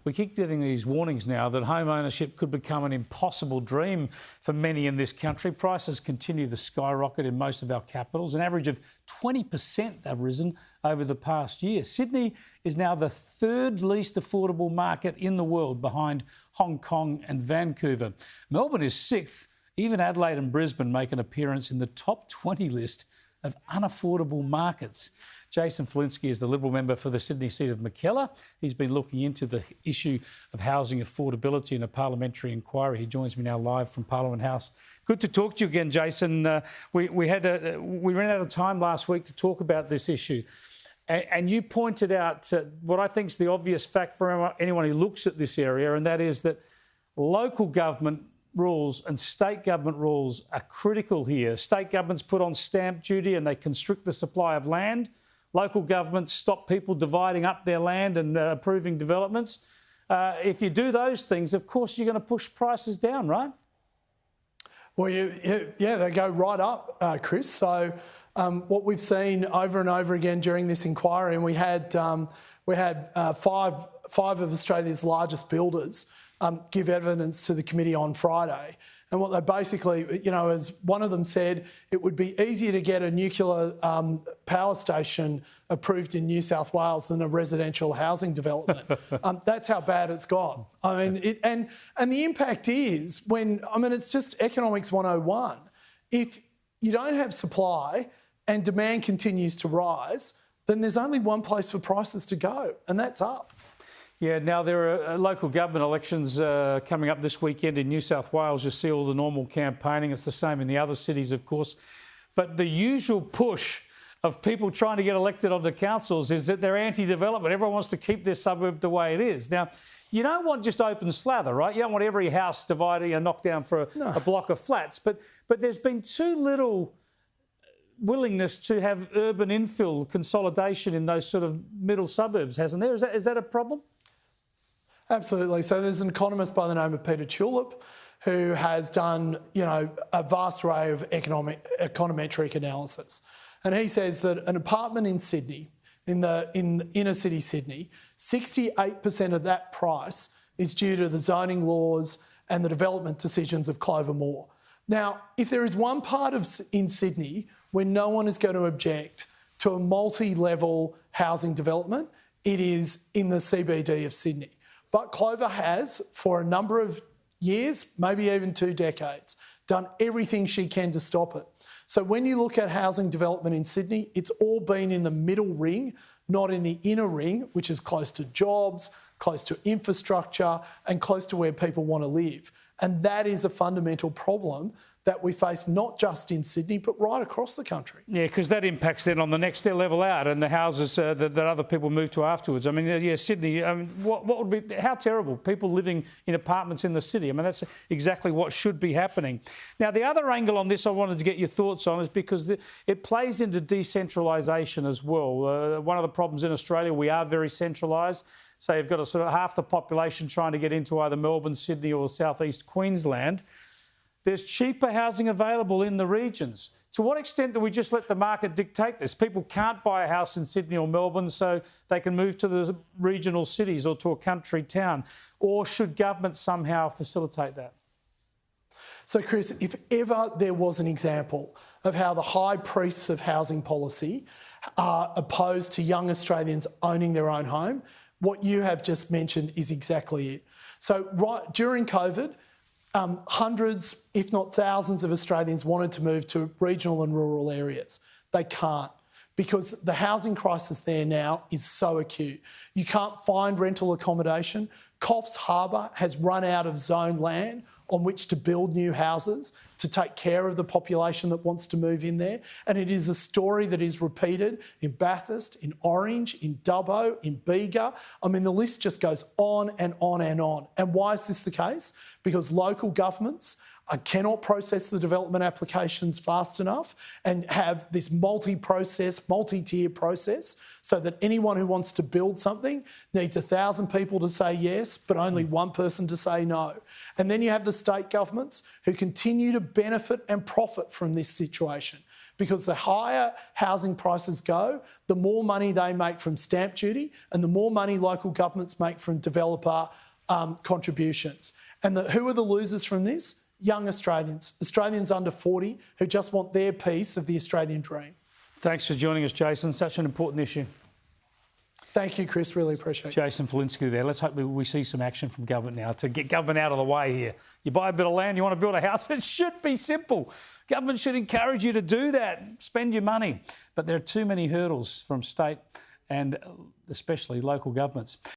we keep getting these warnings now that home ownership could become an impossible dream for many in this country. Prices continue to skyrocket in most of our capitals. An average of 20% have risen over the past year. Sydney is now the third least affordable market in the world, behind Hong Kong and Vancouver. Melbourne is sixth. Even Adelaide and Brisbane make an appearance in the top 20 list of unaffordable markets. Jason Falinski is the Liberal member for the Sydney seat of Mackellar. He's been looking into the issue of housing affordability in a parliamentary inquiry. He joins me now live from Parliament House. Good to talk to you again, Jason. We ran out of time last week to talk about this issue. And you pointed out what I think is the obvious fact for anyone who looks at this area, and that is that local government rules and state government rules are critical here. State governments put on stamp duty and they constrict the supply of land. Local governments stop people dividing up their land and approving developments. If you do those things, of course, you're going to push prices down, right? Well, yeah, they go right up, Chris. So what we've seen over and over again during this inquiry, and we had five of Australia's largest builders give evidence to the committee on Friday. And what they basically, as one of them said, it would be easier to get a nuclear power station approved in New South Wales than a residential housing development. That's how bad it's got. I mean, and the impact is it's just economics 101. If you don't have supply and demand continues to rise, then there's only one place for prices to go, and that's up. Yeah, now there are local government elections coming up this weekend in New South Wales. You see all the normal campaigning. It's the same in the other cities, of course. But the usual push of people trying to get elected onto councils is that they're anti-development. Everyone wants to keep their suburb the way it is. Now, you don't want just open slather, right? You don't want every house divided and knocked down for a block of flats. But there's been too little willingness to have urban infill consolidation in those sort of middle suburbs, hasn't there? Is that a problem? Absolutely. So there's an economist by the name of Peter Tulip who has done, a vast array of econometric analysis. And he says that an apartment in Sydney, in inner city Sydney, 68% of that price is due to the zoning laws and the development decisions of Clover Moore. Now, if there is one part in Sydney where no one is going to object to a multi-level housing development, it is in the CBD of Sydney. But Clover has, for a number of years, maybe even 2 decades, done everything she can to stop it. So when you look at housing development in Sydney, it's all been in the middle ring, not in the inner ring, which is close to jobs, close to infrastructure, and close to where people want to live. And that is a fundamental problem that we face not just in Sydney, but right across the country. Yeah, because that impacts then on the next level out and the houses that other people move to afterwards. I mean, Sydney, what would be, how terrible, people living in apartments in the city. I mean, that's exactly what should be happening. Now, the other angle on this I wanted to get your thoughts on is because it plays into decentralisation as well. One of the problems in Australia, we are very centralised. So you've got a sort of half the population trying to get into either Melbourne, Sydney or southeast Queensland. There's cheaper housing available in the regions. To what extent do we just let the market dictate this? People can't buy a house in Sydney or Melbourne, so they can move to the regional cities or to a country town. Or should government somehow facilitate that? So, Chris, if ever there was an example of how the high priests of housing policy are opposed to young Australians owning their own home, what you have just mentioned is exactly it. So during COVID, hundreds, if not thousands of Australians wanted to move to regional and rural areas. They can't because the housing crisis there now is so acute. You can't find rental accommodation. Coffs Harbour has run out of zoned land on which to build new houses to take care of the population that wants to move in there. And it is a story that is repeated in Bathurst, in Orange, in Dubbo, in Bega. I mean, the list just goes on and on and on. And why is this the case? Because local governments cannot process the development applications fast enough and have this multi-tier process so that anyone who wants to build something needs 1,000 people to say yes, but only one person to say no. And then you have the state governments who continue to benefit and profit from this situation because the higher housing prices go, the more money they make from stamp duty and the more money local governments make from developer contributions. And who are the losers from this? Young Australians, Australians under 40 who just want their piece of the Australian dream. Thanks for joining us, Jason. Such an important issue. Thank you, Chris. Really appreciate it. Jason Falinski there. Let's hope we see some action from government now to get government out of the way here. You buy a bit of land, you want to build a house, it should be simple. Government should encourage you to do that. Spend your money. But there are too many hurdles from state and especially local governments.